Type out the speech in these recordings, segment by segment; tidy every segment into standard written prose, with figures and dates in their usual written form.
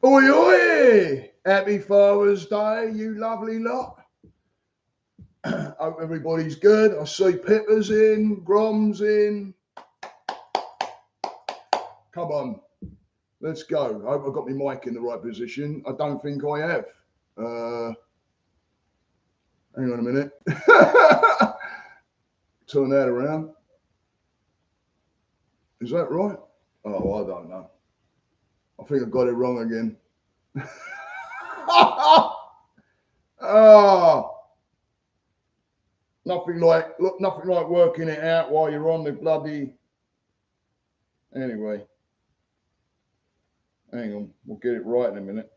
Oi, oi! Happy Father's Day, you lovely lot. Hope everybody's good. I see Pippa's in, Grom's in. Come on, let's go. I hope I've got my mic in the right position. I don't think I have. Hang on a minute. Turn that around. Is that right? Oh, I don't know. I think I got it wrong again. Nothing like working it out while you're on the bloody. Anyway, hang on. We'll get it right in a minute.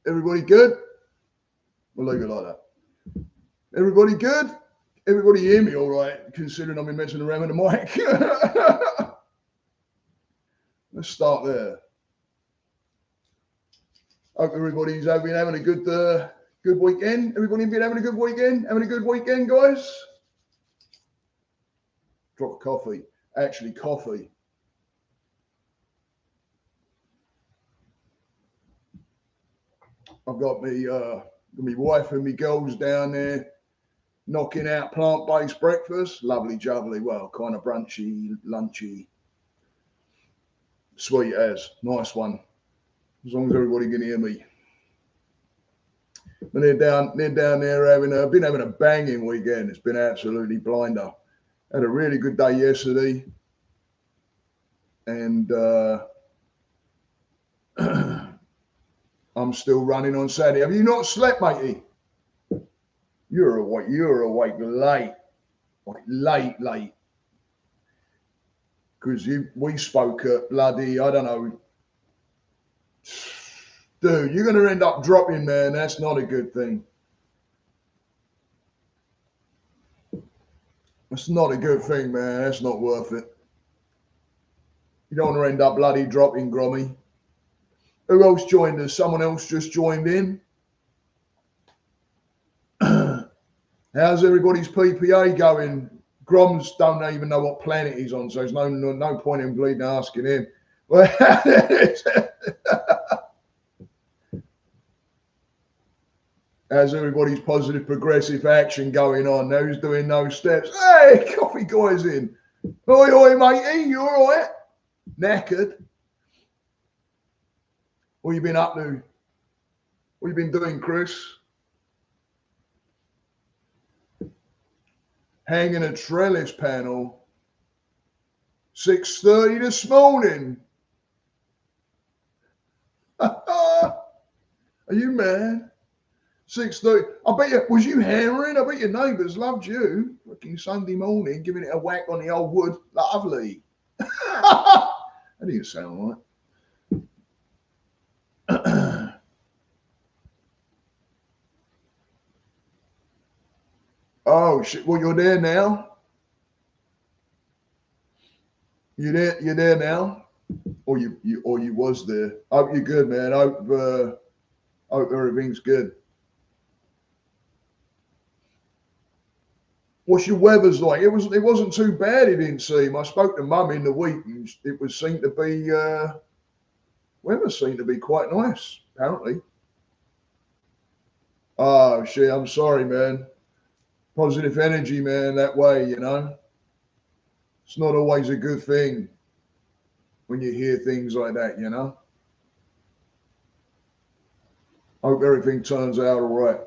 Everybody good? We'll leave it like that. Everybody good? Everybody hear me all right, considering I've been messing around with the mic? Let's start there. Hope everybody's been having a good weekend. Everybody been having a good weekend? Having a good weekend, guys? Drop of coffee. Actually, coffee. I've got my wife and my girls down there knocking out plant-based breakfast. Lovely jubbly. Well, kind of brunchy, lunchy. Sweet as. Nice one. As long as everybody can hear me. But they're down there been having a banging weekend. It's been absolutely blinder. Had a really good day yesterday. And I'm still running on Saturday. Have you not slept, matey? You're awake late. Like late. Because we spoke at bloody, I don't know. Dude, you're going to end up dropping, man. That's not a good thing. That's not a good thing, man. That's not worth it. You don't want to end up bloody dropping, Grommy. Who else joined us? Someone else just joined in. How's everybody's PPA going? Groms don't even know what planet he's on, so there's no point in bleeding asking him. How's everybody's positive progressive action going on? Who's doing those steps? Hey, coffee guy's in. Oi, matey, you all right? Knackered? What you been up to? What you been doing, Chris? Hanging a trellis panel. 6:30 this morning. Are you mad? 6:30. I bet you, was you hammering? I bet your neighbours loved you. Fucking Sunday morning, giving it a whack on the old wood. Lovely. That didn't sound right. Oh shit! Well, you're there now. You're there now, or you was there. Hope you're good, man. Hope everything's good. What's your weather's like? It wasn't too bad. It didn't seem. I spoke to Mum in the week, and it was seemed to be weather seemed to be quite nice. Apparently. Oh shit! I'm sorry, man. Positive energy, man. That way, you know. It's not always a good thing when you hear things like that, you know. Hope everything turns out all right.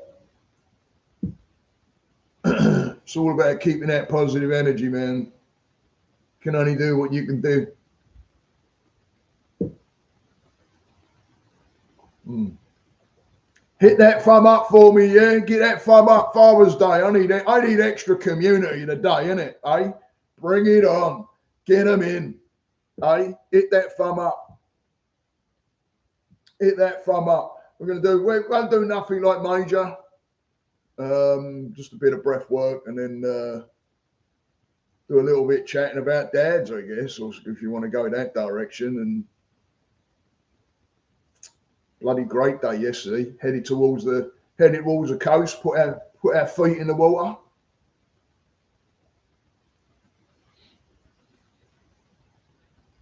It's all about keeping that positive energy, man. Can only do what you can do. Hit that thumb up for me, yeah? Get that thumb up, Father's Day. I need extra community today, innit? Eh? Bring it on. Get them in. Eh? Hit that thumb up. Hit that thumb up. We won't do nothing like major. Just a bit of breath work and then do a little bit chatting about dads, I guess, or if you want to go that direction. And bloody great day yesterday. Headed towards the coast. Put our feet in the water.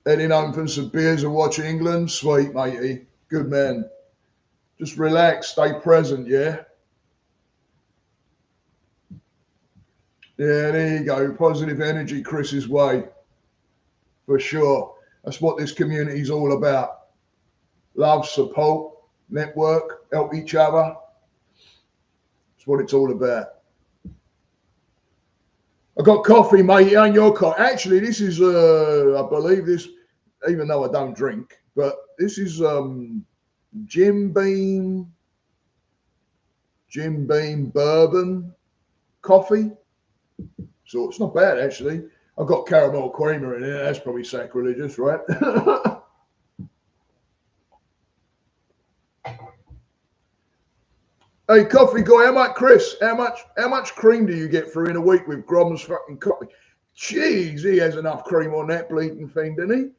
Heading home from some beers and watching England. Sweet, matey. Good man. Just relax, stay present, yeah? Yeah, there you go. Positive energy Chris's way. For sure. That's what this community's all about. Love, support, network, help each other. That's what it's all about. I got coffee, mate, and your coffee. Actually, this is, I believe this, even though I don't drink, but this is Jim Beam bourbon coffee. So it's not bad, actually. I've got caramel creamer in it. That's probably sacrilegious, right? Hey, coffee guy, how much, Chris? How much cream do you get through in a week with Grom's fucking coffee? Jeez, he has enough cream on that bleeding thing, doesn't he?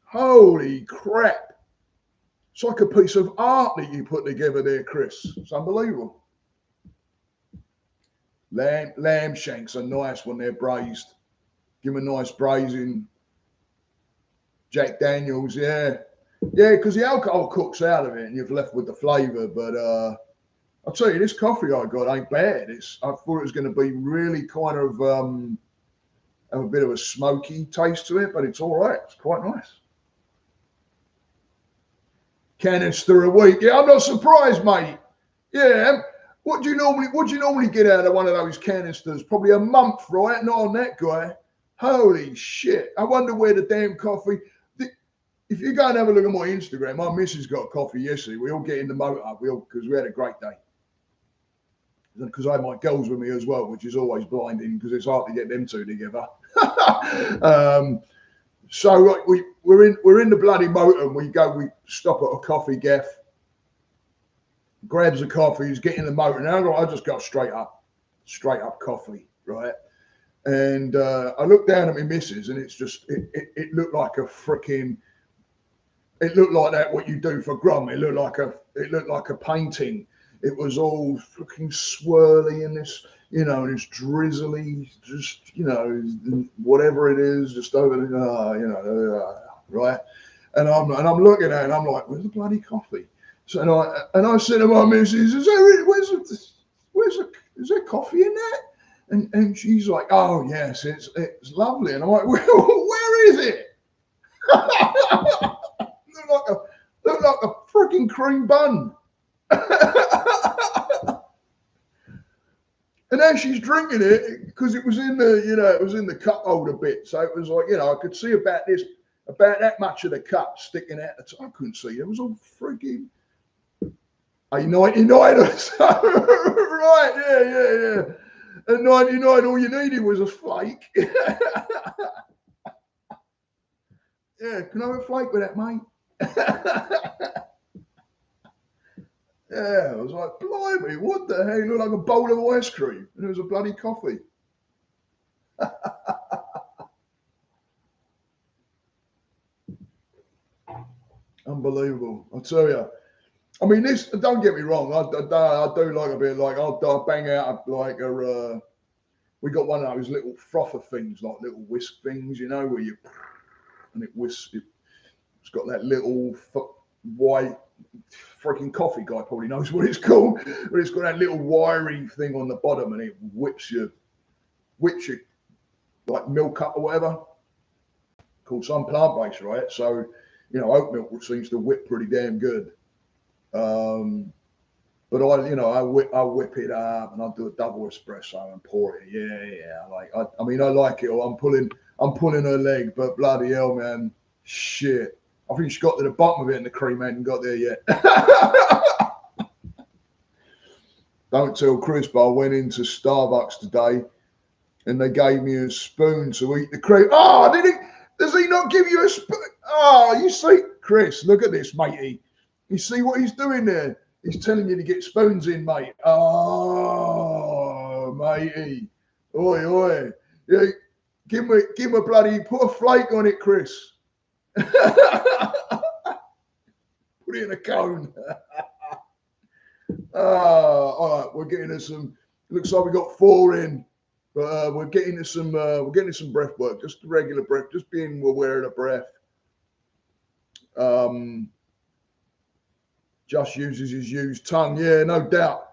Holy crap. It's like a piece of art that you put together there, Chris. It's unbelievable. Lamb shanks are nice when they're braised. Give them a nice braising. Jack Daniels, yeah. Yeah, because the alcohol cooks out of it and you're left with the flavour. But I'll tell you, this coffee I got ain't bad. I thought it was going to be really kind of have a bit of a smoky taste to it, but it's all right. It's quite nice. Canister a week. Yeah, I'm not surprised, mate. Yeah. What do you normally get out of one of those canisters? Probably a month, right? Not on that guy. Holy shit. I wonder where the damn coffee. If you go and have a look at my Instagram, my missus got coffee yesterday. We all get in the motor because we had a great day. Because I had my girls with me as well, which is always blinding because it's hard to get them two together. So we're in the bloody motor and we stop at a coffee gaff, grabs a coffee, he's getting the motor. Now I just got straight up coffee, right? And I looked down at my missus and it's just it looked like a freaking. It looked like that what you do for Grom. It looked like a painting. It was all fucking swirly and this, this drizzly, just, whatever it is, just over there, right? And I'm looking at it and I'm like, where's the bloody coffee? So I said to my missus, is there coffee in that? And she's like, oh yes, it's lovely. And I'm like, where is it? Look like a freaking cream bun. And as she's drinking it, because it was in the cup holder bit, so it was like, I could see about that much of the cup sticking out. I couldn't see. It was all freaking a 99 or so, right? Yeah. At 99, all you needed was a flake. Yeah, can I have a flake with that, mate? Yeah, I was like, blimey, what the hell? It looked like a bowl of ice cream. And it was a bloody coffee. Unbelievable. I'll tell you. I mean, this, don't get me wrong. I do like a bit, like, I'll bang out like we got one of those little frother things, like little whisk things, where you, and it whisks, it's got that little white, freaking coffee guy probably knows what it's called, but it's got that little wiry thing on the bottom and it whips you like milk up or whatever, called some plant-based, right? So, oat milk seems to whip pretty damn good. But I whip it up and I do a double espresso and pour it. Yeah. I like it. Or I'm pulling her leg, but bloody hell, man, shit. I think she got to the bottom of it and the cream hadn't got there yet. Don't tell Chris, but I went into Starbucks today and they gave me a spoon to eat the cream. Oh, does he not give you a spoon? Oh, you see, Chris, look at this, matey. You see what he's doing there? He's telling you to get spoons in, mate. Oh, matey. Oi. Yeah, give him a bloody, put a flake on it, Chris. Put it in a cone. All right, we're getting to some. Looks like we got 4 in, but we're getting to some breath work, just the regular breath, just being aware of the breath. Just uses his used tongue. Yeah, no doubt.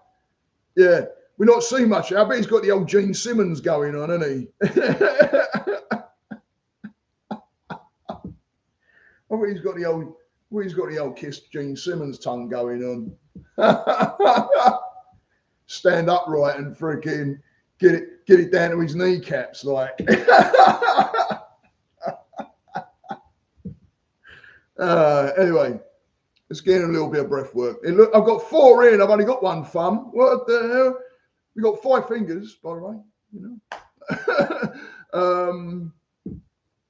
Yeah, we're not seeing much. I bet he's got the old Gene Simmons going on, hasn't he? I bet he's got the old. Well, he's got the old Kiss Gene Simmons tongue going on. Stand upright and freaking get it down to his kneecaps, like. Anyway, let's get in a little bit of breath work. Look, I've got 4 in. I've only got 1 thumb. What the hell? We got 5 fingers, by the way. You know.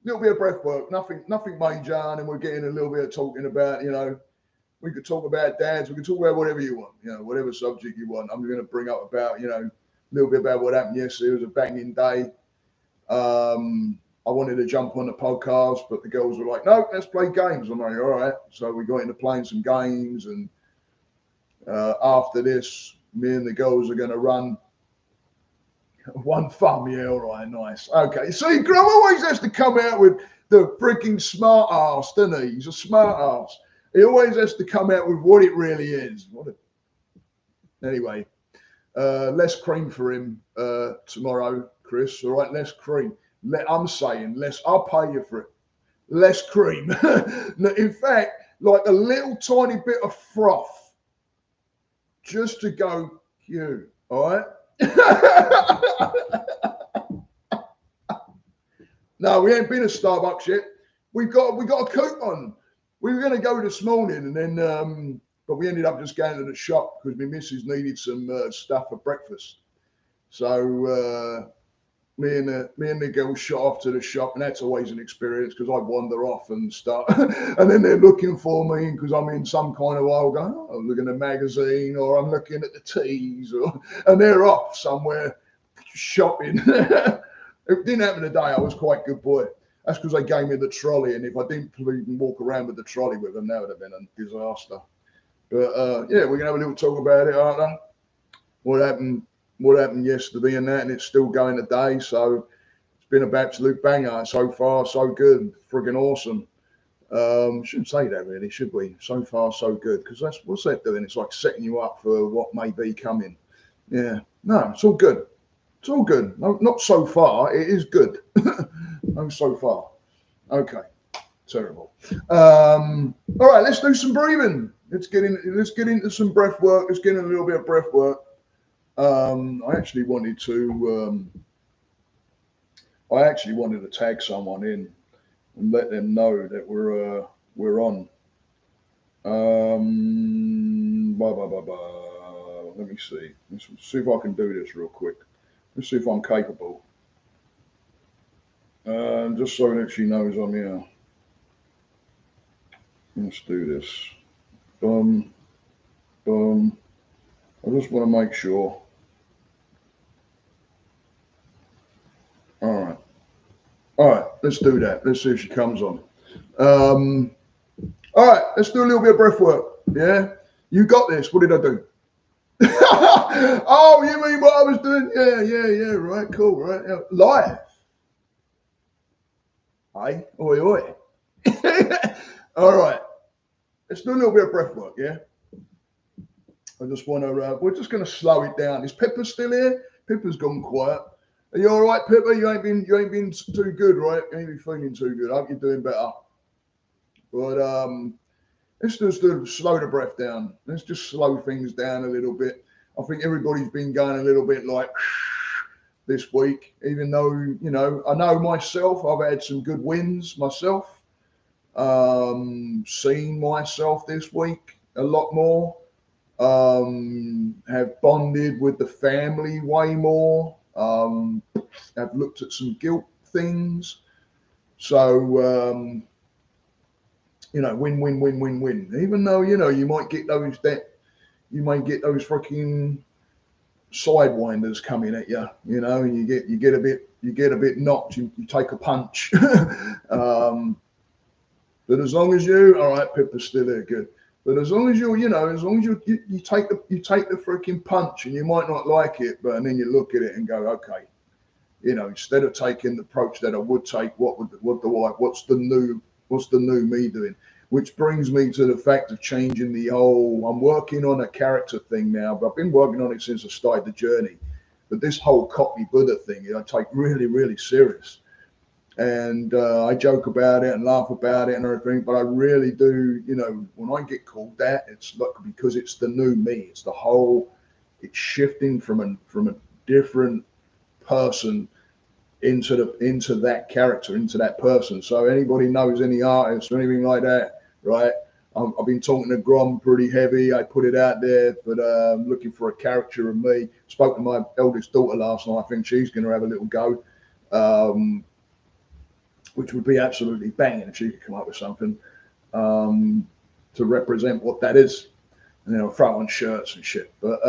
Little bit of breath work. Nothing major. And then we're getting a little bit of talking about. You know, we could talk about dads. We could talk about whatever you want. You know, whatever subject you want. I'm going to bring up about a little bit about what happened yesterday. It was a banging day. I wanted to jump on the podcast, but the girls were like, no, let's play games. I'm like, all right. So we got into playing some games. And after this, me and the girls are going to run 1 thumb. Yeah, all right, nice. Okay. See, Graham always has to come out with the freaking smart ass, doesn't he? He's a smart ass. He always has to come out with what it really is. Anyway, less cream for him tomorrow, Chris. All right, less cream. I'm saying less. I'll pay you for it. Less cream. In fact, like a little tiny bit of froth, just to go cute. All right. No, we ain't been to Starbucks yet. We got a coupon. We were going to go this morning, and then but we ended up just going to the shop because my missus needed some stuff for breakfast. So. Me and the girls shot off to the shop, and that's always an experience because I wander off and start, and then they're looking for me because I'm in some kind of I'll go, I'm looking at a magazine or I'm looking at the teas, and they're off somewhere shopping. It didn't happen today. I was quite good boy. That's because they gave me the trolley, and if I didn't even walk around with the trolley with them, that would have been a disaster. But yeah, we're gonna have a little talk about it, aren't we? What happened yesterday and that, and it's still going today. So it's been an absolute banger. So far, so good. Friggin' awesome. Shouldn't say that really, should we? So far, so good. Because what's that doing? It's like setting you up for what may be coming. Yeah. No, it's all good. It's all good. No, not so far. It is good. No, so far. Okay. Terrible. All right, let's do some breathing. Let's get into some breath work. Let's get in a little bit of breath work. I actually wanted to tag someone in and let them know that we're on. Let me see. Let's see if I can do this real quick. Let's see if I'm capable. Just so that she knows I'm here. Let's do this. Boom. I just want to make sure. All right, let's do that. Let's see if she comes on. All right, let's do a little bit of breath work. Yeah, you got this. What did I do? Oh, you mean what I was doing? Yeah, right, cool, right. Live. Hey, oi. All right, let's do a little bit of breath work, yeah? I just want to, we're just going to slow it down. Is Pippa still here? Pippa's gone quiet. Are you all right, Pippa? You ain't been too good, right? You ain't been feeling too good. I hope you're doing better. But let's just slow the breath down. Let's just slow things down a little bit. I think everybody's been going a little bit like this week, even though, I know myself, I've had some good wins myself. Seen myself this week a lot more. Have bonded with the family way more. Have looked at some guilt things. So, win. Even though, you might get those freaking sidewinders coming at you, and you get a bit knocked, you take a punch. But as long as all right, Pippa's still there, good. But as long as you take the freaking punch, and you might not like it, and then you look at it and go, okay, instead of taking the approach that I would take, what's the new me doing? which brings me to the fact of changing the whole, I'm working on a character thing now, but I've been working on it since I started the journey. But this whole Cockney Buddha thing, I take really, really serious. And I joke about it and laugh about it and everything, but I really do, when I get called that, it's like because it's the new me. It's the whole, it's shifting from a different person into that character, into that person. So anybody knows any artists or anything like that, right? I've been talking to Grom pretty heavy. I put it out there, but I'm looking for a character of me. Spoke to my eldest daughter last night. I think she's going to have a little go, which would be absolutely banging if she could come up with something to represent what that is. And then I'll throw on shirts and shit. But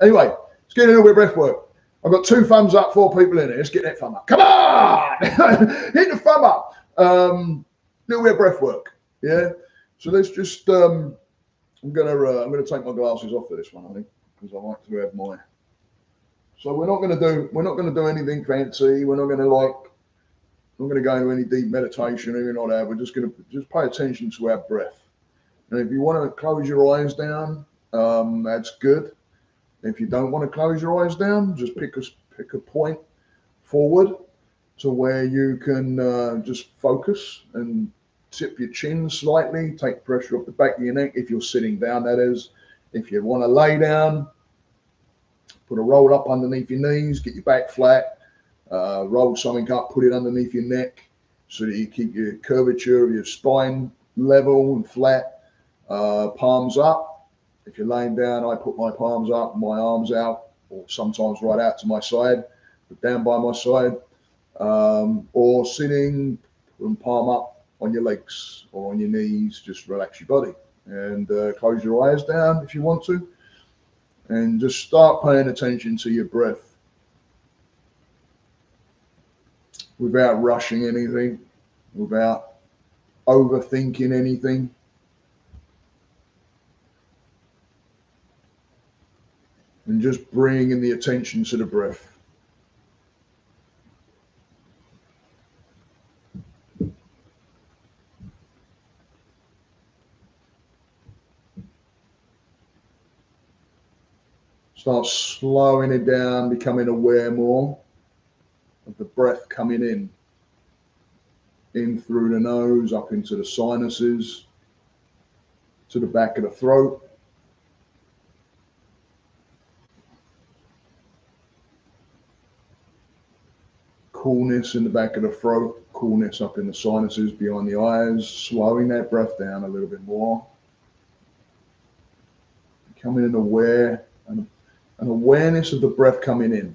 anyway, let's get a little bit of breath work. I've got 2 thumbs up, 4 people in here. Let's get that thumb up. Come on! Hit the thumb up. Little bit of breath work. Yeah. So let's just. I'm gonna take my glasses off for this one, I think, because I like to have my. So we're not gonna do anything fancy. We're not gonna I'm gonna go into any deep meditation or anything like that. We're just gonna pay attention to our breath. And if you want to close your eyes down, that's good. If you don't want to close your eyes down, just pick a point forward to where you can just focus and tip your chin slightly, take pressure off the back of your neck if you're sitting down, that is. If you want to lay down, put a roll up underneath your knees, get your back flat, roll something up, put it underneath your neck so that you keep your curvature of your spine level and flat, palms up. If you're laying down, I put my palms up, my arms out, or sometimes right out to my side, but down by my side, or sitting and palm up on your legs or on your knees. Just relax your body and close your eyes down if you want to, and just start paying attention to your breath without rushing anything, without overthinking anything. And just bringing the attention to the breath. Start slowing it down, becoming aware more of the breath coming in through the nose, up into the sinuses, to the back of the throat. Coolness in the back of the throat, coolness up in the sinuses, behind the eyes, slowing that breath down a little bit more. Becoming an awareness of the breath coming in.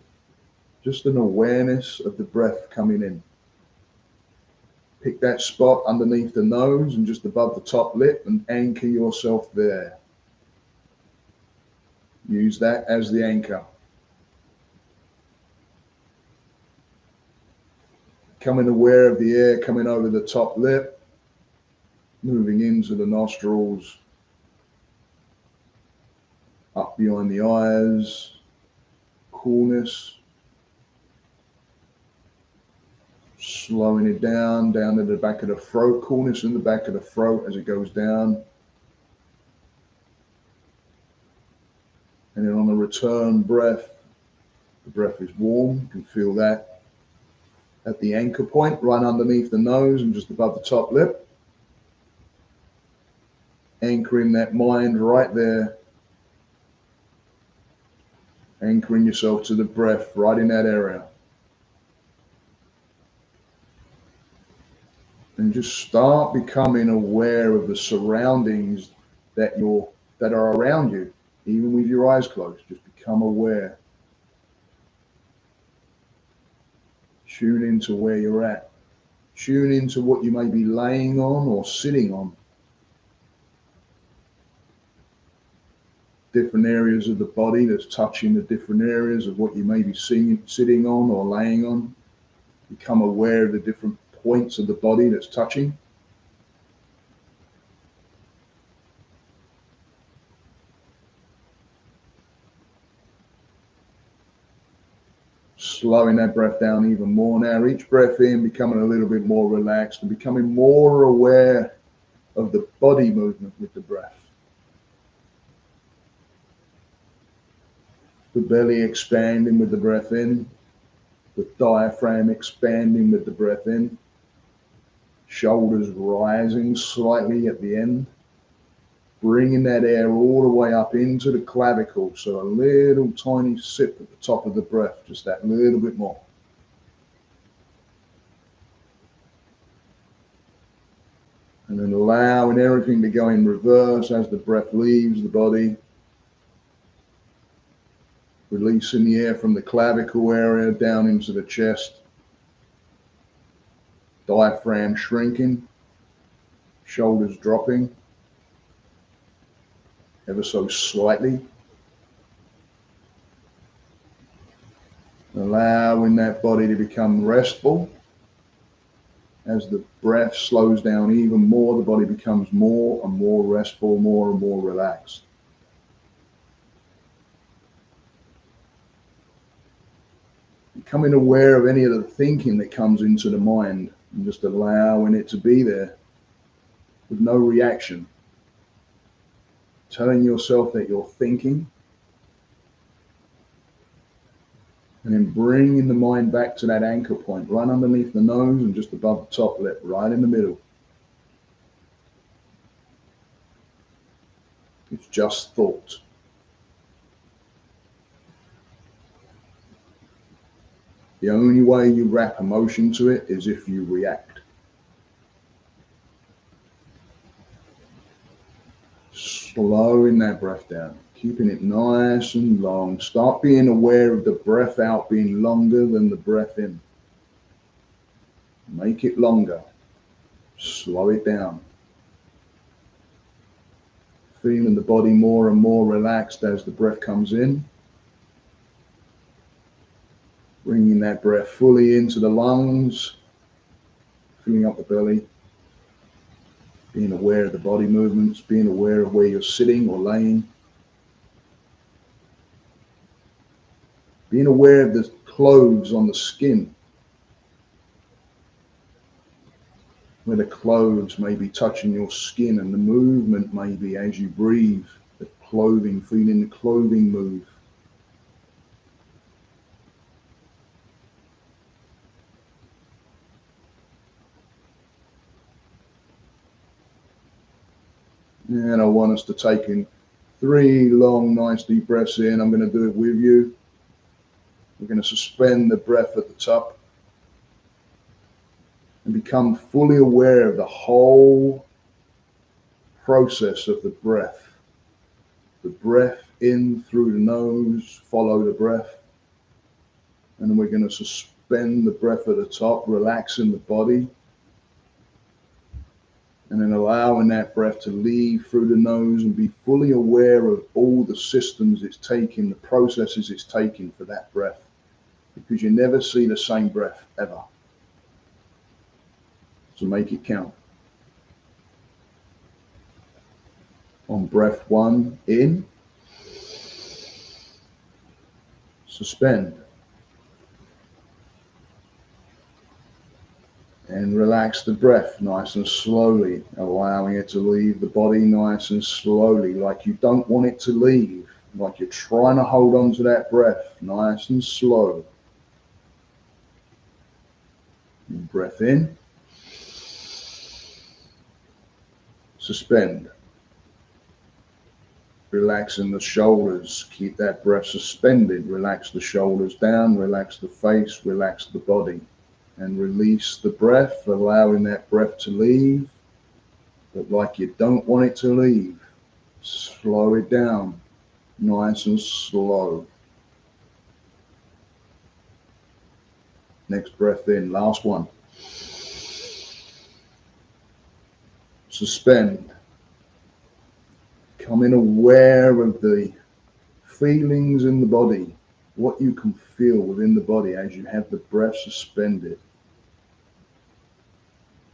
Just an awareness of the breath coming in. Pick that spot underneath the nose and just above the top lip and anchor yourself there. Use that as the anchor. Becoming aware of the air coming over the top lip, moving into the nostrils, up behind the eyes, coolness, slowing it down to the back of the throat, coolness in the back of the throat as it goes down. And then on the return breath, the breath is warm, you can feel that at the anchor point, right underneath the nose and just above the top lip. Anchoring that mind right there. Anchoring yourself to the breath right in that area. And just start becoming aware of the surroundings that are around you, even with your eyes closed. Just become aware. Tune into where you're at. Tune into what you may be laying on or sitting on. Different areas of the body that's touching the different areas of what you may be sitting on or laying on. Become aware of the different points of the body that's touching. Slowing that breath down even more now. Each breath in, becoming a little bit more relaxed and becoming more aware of the body movement with the breath. The belly expanding with the breath in, the diaphragm expanding with the breath in, shoulders rising slightly at the end, bringing that air all the way up into the clavicle. So a little tiny sip at the top of the breath, just that little bit more. And then allowing everything to go in reverse as the breath leaves the body. Releasing the air from the clavicle area down into the chest. Diaphragm shrinking. Shoulders dropping ever so slightly. Allowing that body to become restful. As the breath slows down even more, the body becomes more and more restful, more and more relaxed. Becoming aware of any of the thinking that comes into the mind and just allowing it to be there with no reaction. Telling yourself that you're thinking and then bringing the mind back to that anchor point right underneath the nose and just above the top lip, right in the middle. It's just thought. The only way you wrap emotion to it is if you react. Slowing that breath down, keeping it nice and long. Start being aware of the breath out being longer than the breath in. Make it longer. Slow it down. Feeling the body more and more relaxed as the breath comes in. Bringing that breath fully into the lungs, filling up the belly, being aware of the body movements, being aware of where you're sitting or laying, being aware of the clothes on the skin, where the clothes may be touching your skin and the movement may be as you breathe, the clothing, feeling the clothing move. And I want us to take in 3 long, nice deep breaths in. I'm going to do it with you. We're going to suspend the breath at the top and become fully aware of the whole process of the breath. The breath in through the nose, follow the breath. And then we're going to suspend the breath at the top, relaxing the body. And then allowing that breath to leave through the nose and be fully aware of all the systems it's taking, the processes it's taking for that breath. Because you never see the same breath ever. So make it count. On breath 1, in. Suspend. And relax the breath nice and slowly, allowing it to leave the body nice and slowly, like you don't want it to leave, like you're trying to hold on to that breath, nice and slow. And breath in. Suspend. Relaxing the shoulders, keep that breath suspended, relax the shoulders down, relax the face, relax the body. And release the breath, allowing that breath to leave, but like you don't want it to leave. Slow it down, nice and slow. Next breath in, last one. Suspend. Becoming aware of the feelings in the body, what you can feel within the body as you have the breath suspended.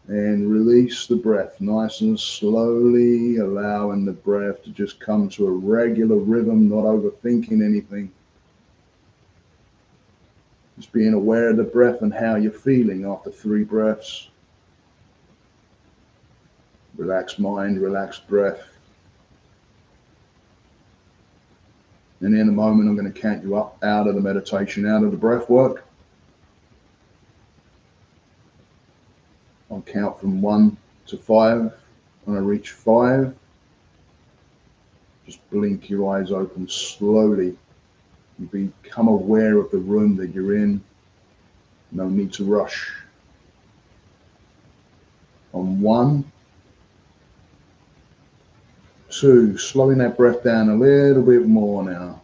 And release the breath nice and slowly, allowing the breath to just come to a regular rhythm, not overthinking anything. Just being aware of the breath and how you're feeling after 3 breaths. Relaxed mind, relaxed breath. And in a moment, I'm going to count you up out of the meditation, out of the breath work. I'll count from 1 to 5. When I reach 5, just blink your eyes open slowly. You become aware of the room that you're in. No need to rush. On 1, 2, slowing that breath down a little bit more now.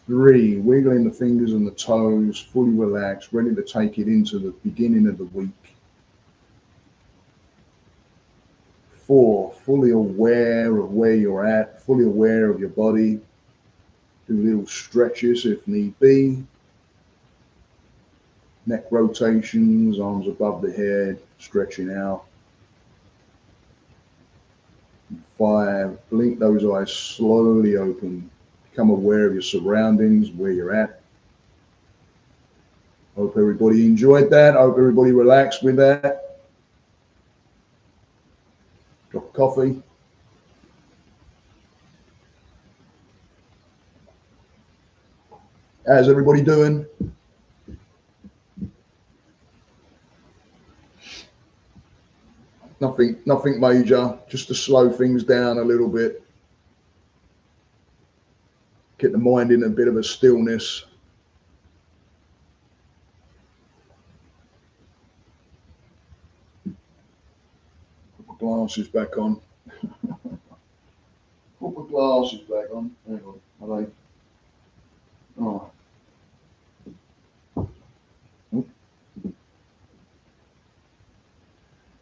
3, wiggling the fingers and the toes, fully relaxed, ready to take it into the beginning of the week. 4, fully aware of where you're at, fully aware of your body. Do little stretches if need be. Neck rotations, arms above the head, stretching out. 5, blink those eyes slowly open. Become aware of your surroundings, where you're at. Hope everybody enjoyed that. Hope everybody relaxed with that. Drop of coffee. How's everybody doing? Nothing major, just to slow things down a little bit. Get the mind in a bit of a stillness. Put my glasses back on. Put my glasses back on. Hang on, are they? Oh.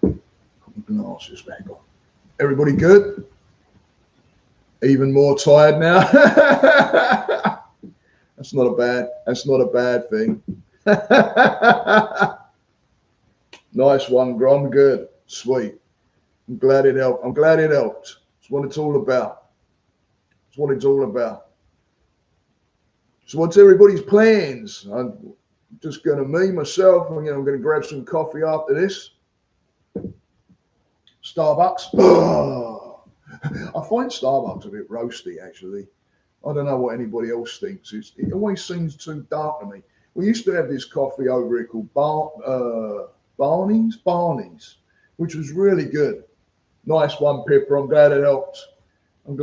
Put my glasses back on. Everybody good? Even more tired now? That's not a bad thing. Nice one, Grom. Good. Sweet. I'm glad it helped. That's what it's all about. So what's everybody's plans? I'm just going to myself, I'm going to grab some coffee after this. Starbucks. Oh, I find Starbucks a bit roasty, actually. I don't know what anybody else thinks. It always seems too dark to me. We used to have this coffee over here called Barney's, which was really good. Nice one, Pippa. I'm glad it helped. And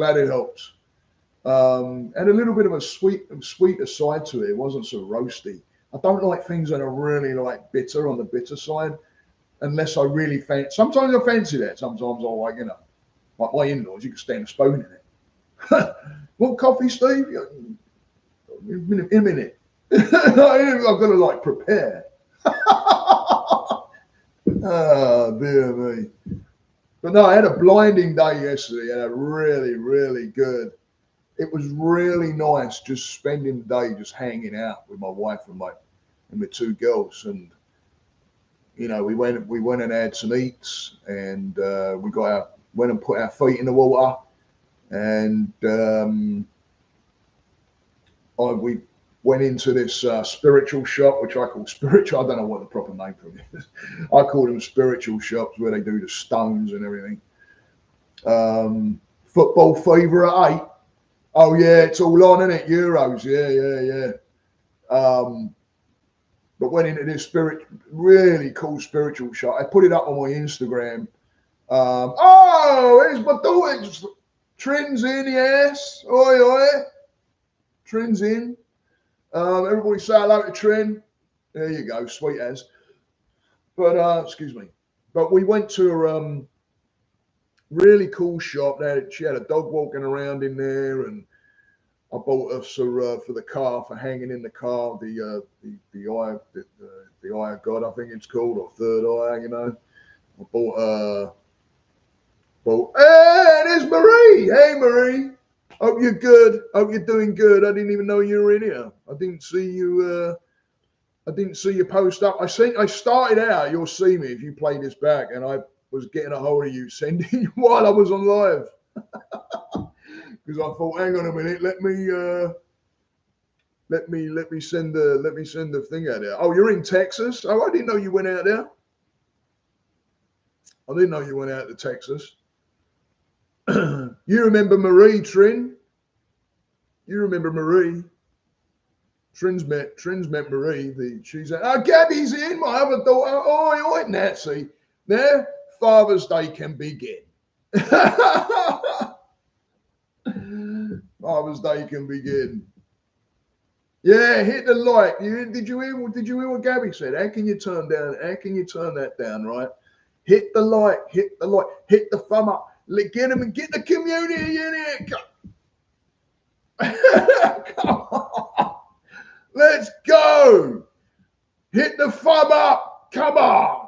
a little bit of a sweeter side to it. It wasn't so roasty. I don't like things that are really like bitter on the bitter side, unless I really fancy. Sometimes I fancy that. Sometimes I like, like my in-laws, you can stand a spoon in it. Want coffee, Steve? In a minute. I've got to like prepare. Oh, dear me. But no, I had a blinding day yesterday and a really, really good. It was really nice just spending the day just hanging out with my wife and my 2 girls. And, we went and had some eats, and we went and put our feet in the water. And we went into this spiritual shop, which I call spiritual. I don't know what the proper name for it is. I call them spiritual shops, where they do the stones and everything. Football fever at 8. Oh yeah, it's all on, isn't it? Euros, yeah. But went into this really cool spiritual shop. I put it up on my Instagram. Here's my daughter. Trin's in, yes. Oi. Trin's in. Everybody say hello to Trin. There you go, sweet as. But excuse me. But we went to a really cool shop. She had a dog walking around in there, and I bought us for the car, for hanging in the car, the eye of God, I think it's called, or third eye. I bought. Hey, there's Marie. Hey, Marie. Hope you're good. Hope you're doing good. I didn't even know you were in here. I didn't see you. I didn't see you post up. I started out. You'll see me if you play this back, and I was getting a hold of you, sending you while I was on live. Because I thought, hang on a minute, let me send the thing out there. Oh, you're in Texas? Oh, I didn't know you went out there. I didn't know you went out to Texas. You remember Marie, Trin? You remember Marie? Trin's met Marie. She's Gabby's in, my other daughter. Oi, Nancy. There, Father's Day can begin. Father's Day can begin. Yeah, hit the like. Did you hear what Gabby said? How can you turn that down, right? Hit the like, hit the thumb up. Get them and get the community in it. Come on. Let's go. Hit the thumb up. Come on.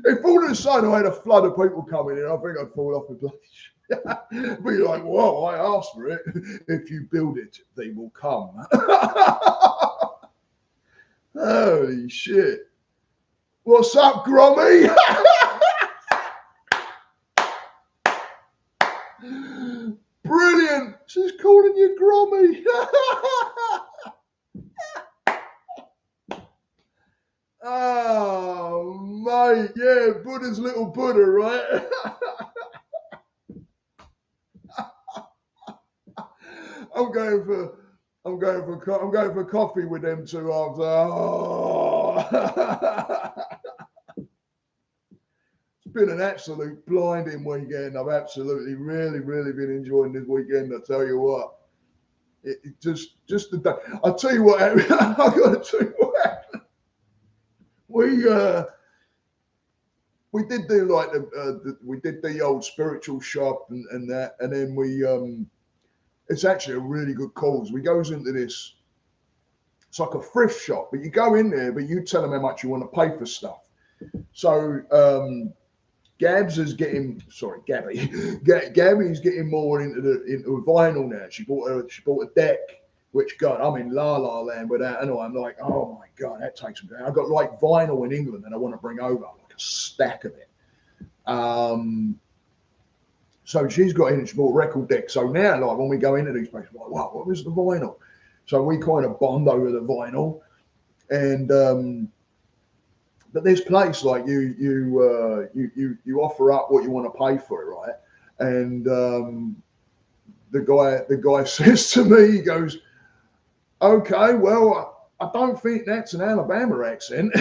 If all of a sudden I had a flood of people coming in, I think I'd fall off the bloody shit. Be like, whoa, I asked for it. If you build it, they will come. Holy shit. What's up, Grommy? Brilliant. She's calling you Grommy. Oh, mate. Yeah, Buddha's little Buddha, right? I'm going for coffee with them two after. Oh. It's been an absolute blinding weekend. I've absolutely really been enjoying this weekend. I tell you what, it just the day. I'll tell you what. I got to tell you what happened. We did do like we did the old spiritual shop and that, and then we it's actually a really good cause. We goes into this. It's like a thrift shop, but you go in there, but you tell them how much you want to pay for stuff. So Gabby's getting more into vinyl now. She bought a deck, which God, I'm in la la land with that, and I'm like, oh my God, that takes me down. I've got like vinyl in England, and I want to bring over like a stack of it. So she's got in and she bought a record deck. So now, like when we go into these places, we're like, wow, what was the vinyl? So we kind of bond over the vinyl, and but this place, like you offer up what you want to pay for it, right? And the guy says to me, he goes, "Okay, well, I don't think that's an Alabama accent."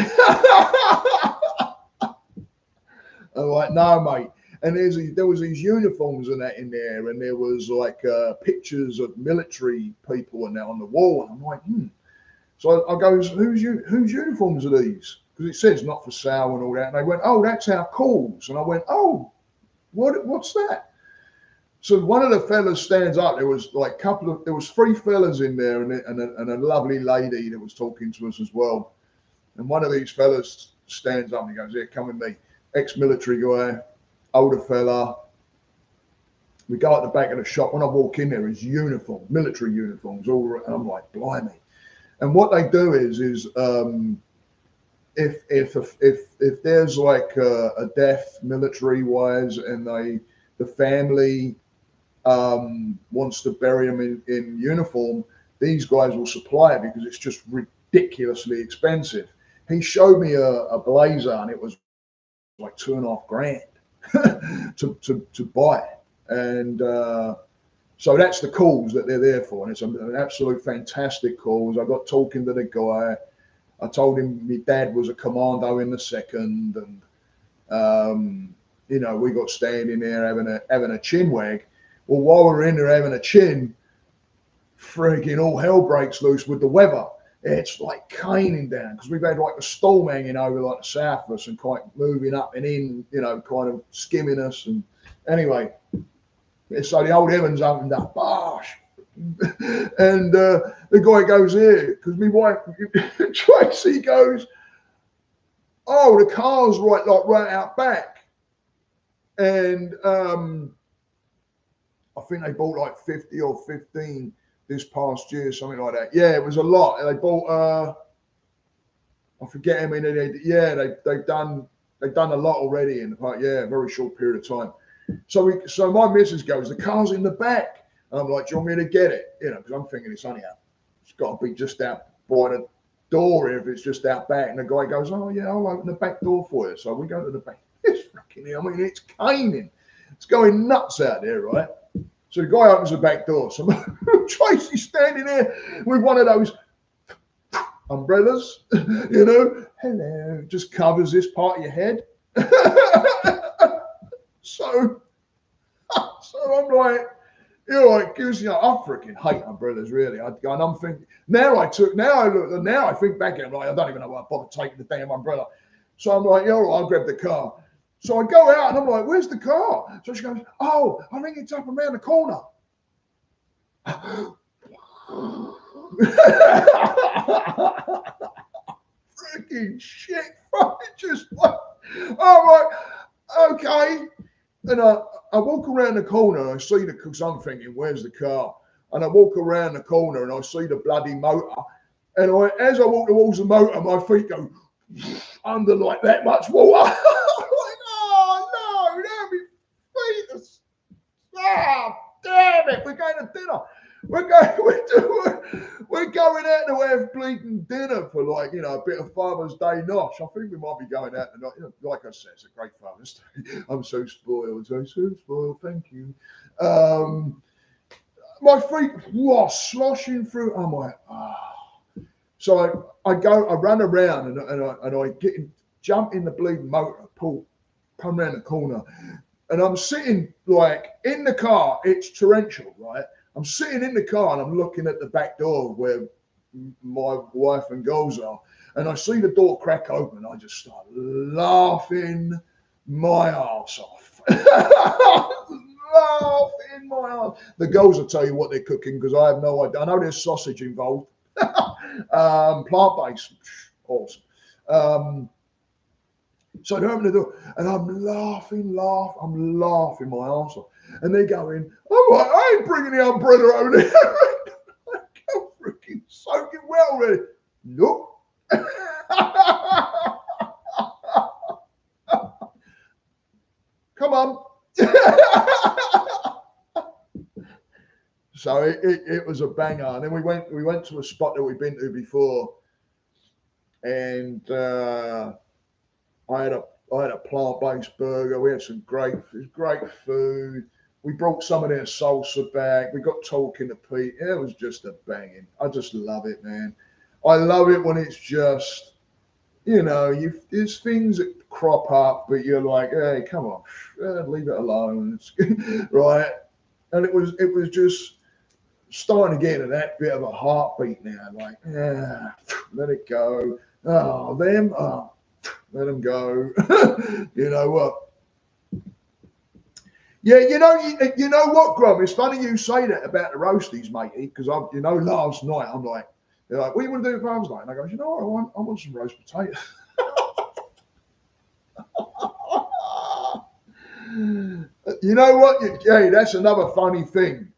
I'm like, "No, mate." And there was these uniforms and that in there, and there was like pictures of military people and that on the wall, and I'm like, So I goes, whose uniforms are these? Because it says not for sale and all that. And they went, oh, that's our calls. And I went, oh, what's that? So one of the fellas stands up. There was like there was three fellas in there and a lovely lady that was talking to us as well. And one of these fellas stands up and he goes, here, come with me. Ex-military guy, older fella. We go at the back of the shop. When I walk in there, is military uniforms all around. And I'm like, blimey. And what they do is if there's like a death military wise and the family wants to bury them in uniform, these guys will supply it because it's just ridiculously expensive. He showed me a blazer and it was like $2,500 to buy it. And so that's the cause that they're there for, and it's an absolute fantastic cause. I got talking to the guy. I told him my dad was a commando in the 2nd, and we got standing there having a chin wag. Well, while we're in there having a chin, freaking all hell breaks loose with the weather. It's like caning down because we've had like a storm hanging over like the south of us and quite moving up and in, kind of skimming us. And anyway. So the old heavens opened up, bosh. And the guy goes here, because my wife, Tracy goes, oh, the car's right out back. And I think they bought like 50 or 15 this past year, something like that. Yeah, it was a lot. They bought, I forget how many they've done a lot already in the part, a very short period of time. So my missus goes, the car's in the back. And I'm like, do you want me to get it? Because I'm thinking it's only out. It's got to be just out by door here if it's just out back. And the guy goes, oh, yeah, I'll open the back door for you. So we go to the back. It's fucking, I mean, it's caning. It's going nuts out there, right? So the guy opens the back door. So Tracy's standing there with one of those umbrellas, you know, hello, just covers this part of your head. So I'm like, you're like, because, you know, I freaking hate umbrellas, really. And I'm thinking, now I think back at it, like, I don't even know why I bothered taking the damn umbrella. So I'm like, yeah, all right, I'll grab the car. So I go out and I'm like, where's the car? So she goes, oh, I think it's up around the corner. Freaking shit. I'm like, okay. And I walk around the corner and I see because I'm thinking, where's the car? And I walk around the corner and I see the bloody motor. And as I walk towards the motor, my feet go under like that much water. I'm like, oh no, my feet are, damn it, we're going to dinner. We're going out to have bleeding dinner for, like, you know, a bit of Father's Day nosh. I think we might be going out tonight. You know, like I said, it's a great Father's Day. I'm so spoiled. Thank you. My feet sloshing through. I'm like, So I run around and I jump in the bleeding motor, come around the corner, and I'm sitting like in the car. It's torrential, right? I'm sitting in the car and I'm looking at the back door where my wife and girls are, and I see the door crack open. I just start laughing my ass off. Laughing my ass. The girls will tell you what they're cooking because I have no idea. I know there's sausage involved. Plant-based, awesome. So I open the door and I'm laughing my ass off. And they're going, oh, I ain't bringing the umbrella over there. I'm freaking soaking wet already. Nope. Come on. So it was a banger. And then we went to a spot that we'd been to before, and I had a plant-based burger. We had some great food. We brought some of their salsa back. We got talking to Pete. It was just a banging. I just love it, man. I love it when it's just, you know, there's things that crop up, but you're like, hey, come on, leave it alone, right? And it was just starting to get that bit of a heartbeat now, like, let it go. Oh, let them go. You know what? Yeah, you know what, Grum? It's funny you say that about the roasties, matey, because last night I'm like, they're like, what do you want to do for Father's Day? And I go, you know what, I want some roast potatoes. You know what? Hey, that's another funny thing.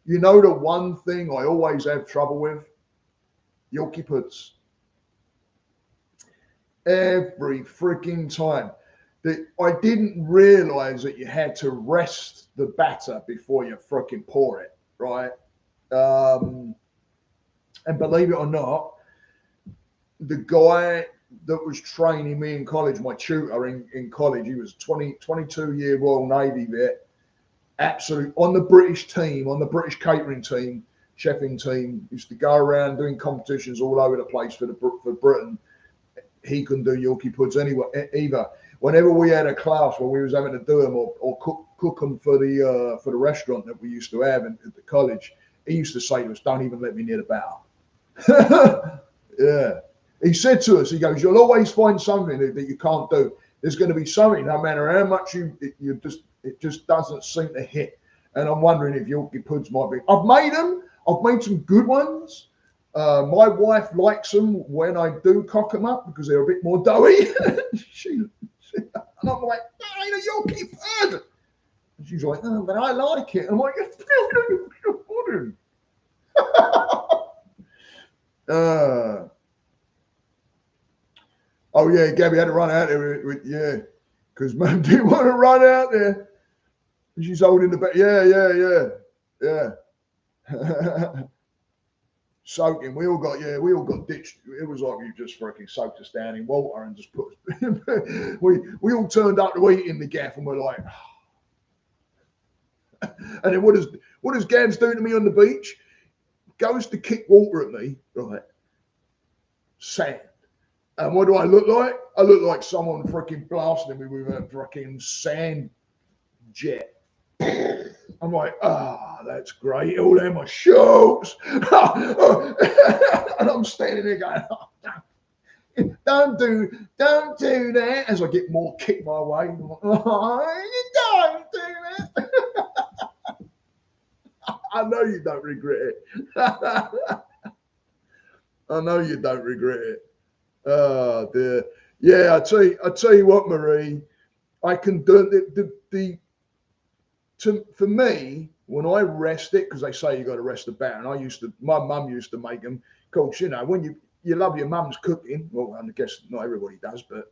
You know the one thing I always have trouble with? Yorkie puds. Every freaking time. That I didn't realise that you had to rest the batter before you freaking pour it, right? And believe it or not, the guy that was training me in college, my tutor in college, he was 22-year Royal Navy vet, absolute on the British team, on the British catering team, chefing team, used to go around doing competitions all over the place for Britain. He couldn't do Yorkie puds anyway either. Whenever we had a class where we was having to do them or cook them for the restaurant that we used to have at the college, he used to say to us, "Don't even let me near the batter." Yeah, he said to us, he goes, "You'll always find something that you can't do. There's going to be something, no matter how much it just doesn't seem to hit." And I'm wondering if Yorkie puds might be. I've made them. I've made some good ones. My wife likes them when I do cock them up because they're a bit more doughy. And I'm like, that ain't a Yorkie pud. And she's like, oh, but I like it. And I'm like, you're pudding. Oh yeah, Gabby had to run out there with because Mum didn't want to run out there. And she's holding the back. Yeah. soaking. We all got ditched. It was like you just freaking soaked us down in water and just put. we all turned up to eat in the gaff, and we're like, and then what does Gabs do to me on the beach? Goes to kick water at me, right? Sand. And what do I look like? I look like someone freaking blasting me with a freaking sand jet. I'm like, that's great. All them my shorts. And I'm standing there going, don't do that. As I get more kicked my way. You don't do that. I know you don't regret it. I know you don't regret it. Oh dear. Yeah, I tell you what, Marie, I can do for me, when I rest it, because they say you got to rest the batter, and my mum used to make them. Of course, when you love your mum's cooking, well, I guess not everybody does, but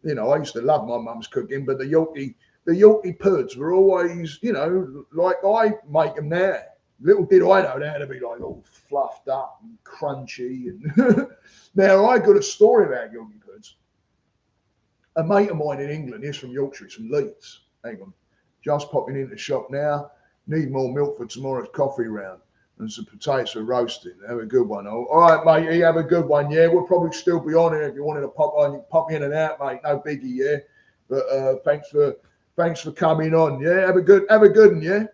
I used to love my mum's cooking. But the Yorkie puds were always, like I make them now. Little did I know they had to be like all fluffed up and crunchy. And now I got a story about Yorkie puds. A mate of mine in England, he's from Yorkshire, he's from Leeds. Hang on. Just popping into the shop now. Need more milk for tomorrow's coffee round. And some potatoes are roasting. Have a good one. All right, mate. You have a good one. Yeah, we'll probably still be on here if you wanted to pop on. You can pop in and out, mate. No biggie. Yeah. But thanks for coming on. Yeah. Have a good one. Yeah.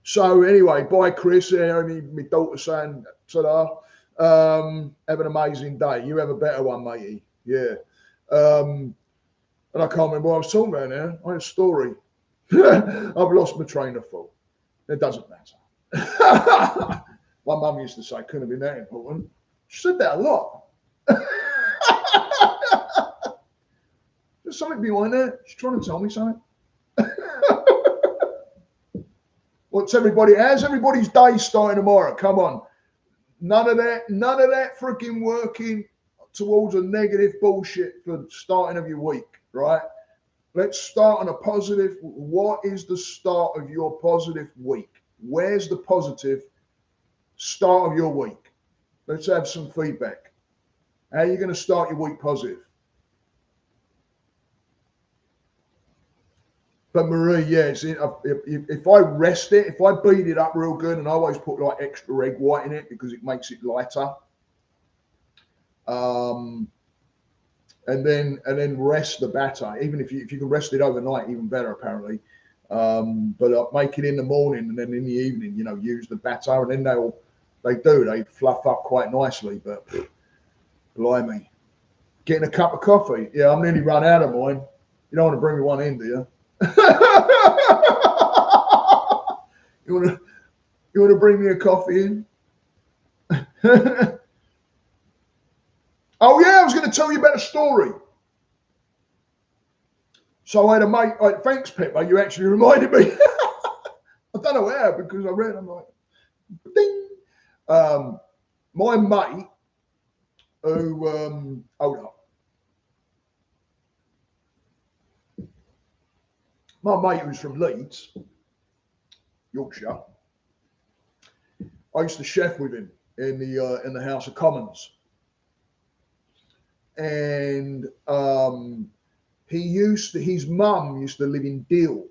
So anyway, bye, Chris. My daughter saying ta-da. Have an amazing day. You have a better one, matey. Yeah. And I can't remember what I was talking about now. I had a story. I've lost my train of thought. It doesn't matter. My mum used to say, couldn't have been that important. She said that a lot. There's something behind that. She's trying to tell me something. What's everybody's day starting tomorrow? Come on. None of that freaking working towards a negative bullshit for starting of your week, right? Let's start on a positive. What is the start of your positive week? Where's the positive start of your week? Let's have some feedback. How are you going to start your week positive? But Marie, yes, if I rest it, if I beat it up real good, and I always put like extra egg white in it because it makes it lighter. And then rest the batter. Even if you can rest it overnight, even better apparently. But make it in the morning and then in the evening, use the batter, and then they fluff up quite nicely. But blimey, getting a cup of coffee. Yeah, I'm nearly run out of mine. You don't want to bring me one in, do you? You want to bring me a coffee in? Oh yeah, I was going to tell you about a story. So I had a mate. Thanks, Pepper. You actually reminded me. I don't know how, because I read. I'm like, ding. My mate, who hold up. My mate who's from Leeds, Yorkshire. I used to chef with him in the House of Commons, and his mum used to live in Deal,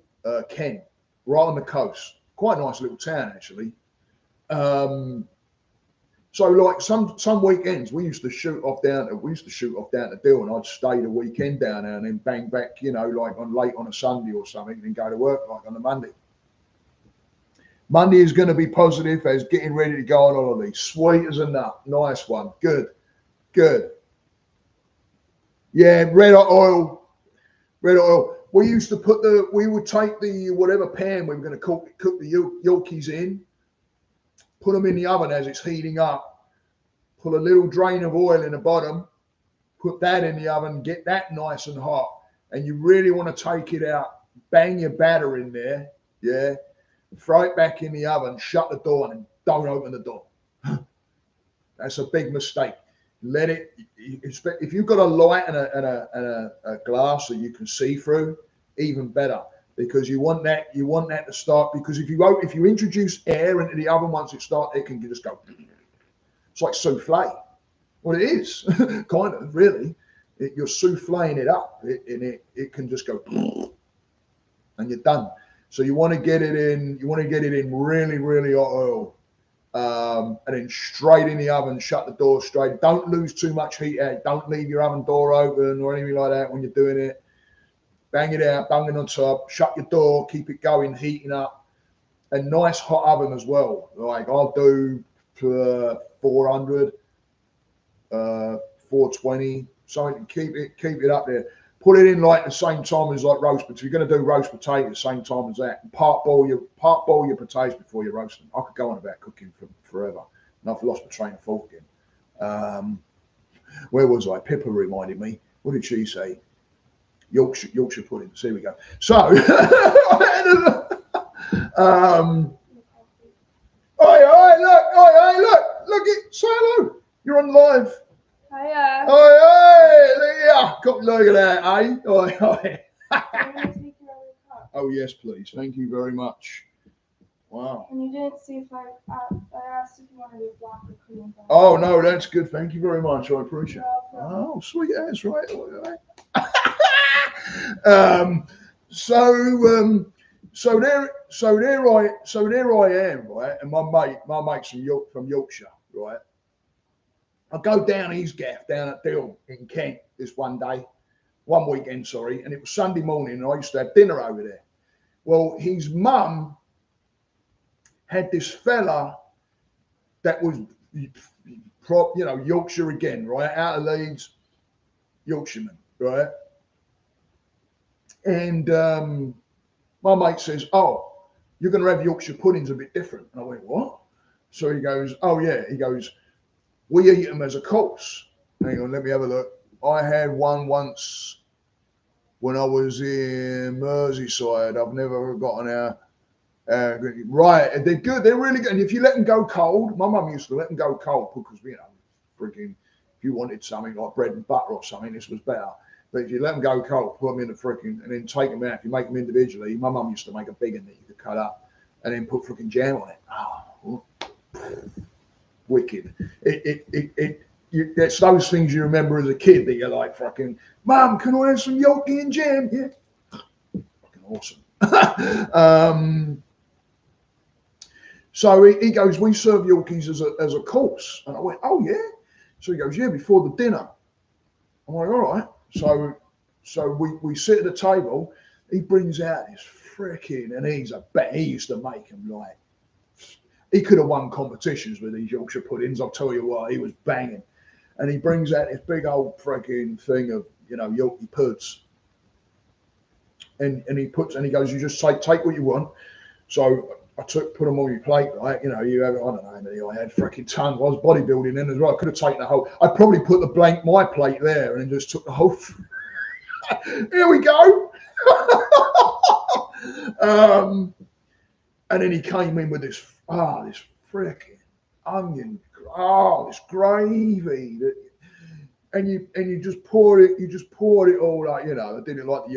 Kent, right on the coast. Quite a nice little town actually. So like some weekends we used to shoot off down to Deal, and I'd stay the weekend down there and then bang back, like late on a Sunday or something, and go to work like on a Monday. Monday is going to be positive as getting ready to go on holiday. Sweet as a nut. Nice one. Good. Yeah, red hot oil. We used to we would take the whatever pan we were going to cook the Yorkies in, put them in the oven as it's heating up, put a little drain of oil in the bottom, put that in the oven, get that nice and hot. And you really want to take it out, bang your batter in there, yeah, throw it back in the oven, shut the door, and don't open the door. That's a big mistake. Let it, if you've got a light and a glass that you can see through, even better. because you want that to start, because if you introduce air into the oven once it starts, it can just go. It's like souffle. Well, it is kind of really. You're souffling it up, and it can just go, and you're done. So you want to get it in. You want to get it in really, really hot oil, and then straight in the oven. Shut the door straight. Don't lose too much heat out. Don't leave your oven door open or anything like that when you're doing it. Bang it out, bang it on top. Shut your door. Keep it going, heating up. A nice hot oven as well. Like I'll do for 400, 420. Something to keep it up there. Put it in like the same time as like roast potatoes. If you're going to do roast potatoes, same time as that. And part boil your potatoes before you roast them. I could go on about cooking for forever, and I've lost my train of thought again. Where was I? Pippa reminded me. What did she say? Yorkshire pudding. Here we go. So, look it. Say hello. You're on live. Hiya. Look at that, eh? Oi. Oh, yes, please. Thank you very much. Wow. And you didn't see if I asked if you wanted a black or cream. Oh, no, that's good. Thank you very much. I appreciate it. Oh, sweet. That's right. So there I am, right? And my mate's from Yorkshire, right? I go down his gaff down at Dill in Kent one weekend, and it was Sunday morning, and I used to have dinner over there. Well, his mum had this fella that was, Yorkshire again, right? Out of Leeds, Yorkshireman, right? And my mate says, "Oh, you're going to have Yorkshire puddings a bit different." And I went, "What?" So he goes, "Oh yeah." He goes, "We eat them as a course." Hang on, let me have a look. I had one once when I was in Merseyside. I've never forgotten how. Right, they're good. They're really good. And if you let them go cold, my mum used to let them go cold because freaking, if you wanted something like bread and butter or something, this was better. But if you let them go cold, put them in the freaking, and then take them out. If you make them individually, my mum used to make a big one that you could cut up and then put freaking jam on it. Oh, wicked. It's those things you remember as a kid that you're like, fucking, "Mum, can I have some Yorkie and jam?" Yeah. Fucking awesome. So he goes, "We serve Yorkies as a course." And I went, "Oh yeah." So he goes, "Yeah, before the dinner." I'm like, "All right." So we sit at the table. He brings out this freaking, and he used to make them like, he could have won competitions with these Yorkshire puddings. I'll tell you what, he was banging. And he brings out this big old freaking thing of, Yorkie puds. And he goes, "You just take what you want." So I put them on your plate, right? You have, I don't know how many I had, freaking tons. I was bodybuilding then as well. I could have taken the whole, I probably put my plate there and then just took the whole. Here we go. And then he came in with this freaking onion, this gravy, and you just poured it all out. I didn't like the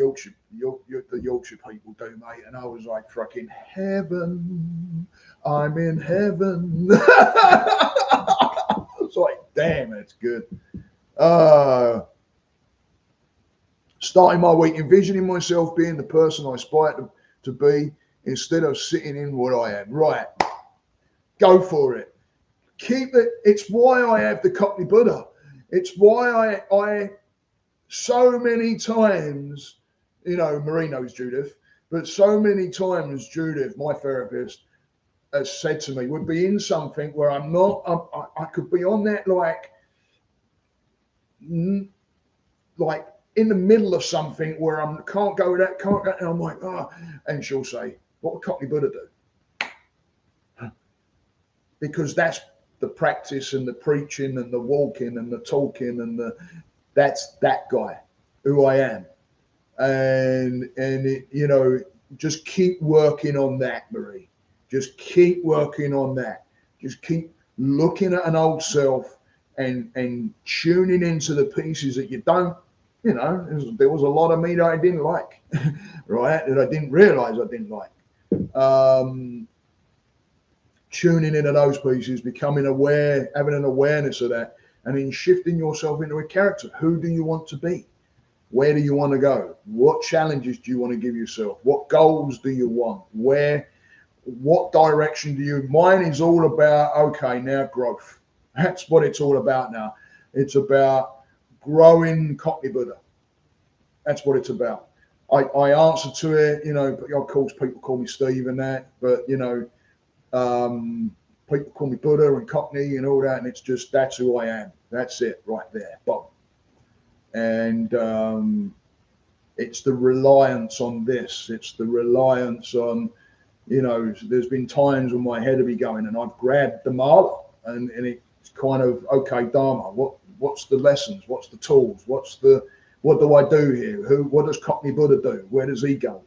Yorkshire people do, mate. And I was like, "Fucking heaven, I'm in heaven." It's like, damn, that's good. Starting my week, envisioning myself being the person I aspire to be instead of sitting in what I am. Right, go for it. Keep it. It's why I have the Cockney Buddha. It's why I so many times, Marie knows Judith, but so many times Judith, my therapist, has said to me, would be in something where I'm not, I could be on that like in the middle of something where I can't go, and I'm like, and she'll say, "What would Cockney Buddha do?" Because that's the practice and the preaching and the walking and the talking and that's that guy who I am. And just keep working on that, Marie. Just keep working on that. Just keep looking at an old self and tuning into the pieces that you don't You know, there was a lot of me that I didn't like, right? That I didn't realize I didn't like. Tuning into those pieces, becoming aware, having an awareness of that, and then shifting yourself into a character. Who do you want to be? Where do you want to go? What challenges do you want to give yourself? What goals do you want? What direction do you? Mine is all about, okay, now growth. That's what it's all about now. It's about growing Cockney Buddha. That's what it's about. I answer to it, you know, of course people call me Steve and that, but you know, people call me Buddha and Cockney and all that, and it's just, that's who I am. That's it right there. Boom. And it's the reliance on this. It's the reliance on, you know, there's been times when my head will be going and I've grabbed the mala and it's kind of, okay, Dharma, what's the lessons? What's the tools? What do I do here? What does Cockney Buddha do? Where does he go?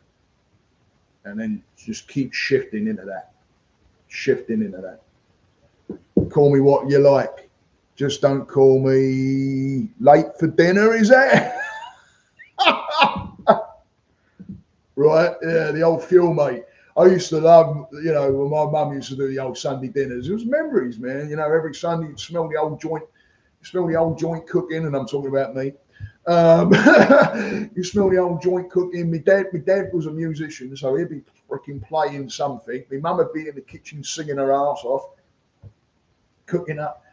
And then just keep shifting into that. Call me what you like. Just don't call me late for dinner, is that? Right? Yeah, the old fuel mate. I used to love, you know, when my mum used to do the old Sunday dinners. It was memories, man. You know, every Sunday you'd smell the old joint cooking, and I'm talking about me. You smell the old joint cooking. My dad was a musician, so he'd be freaking playing something. My mum would be in the kitchen singing her ass off, cooking up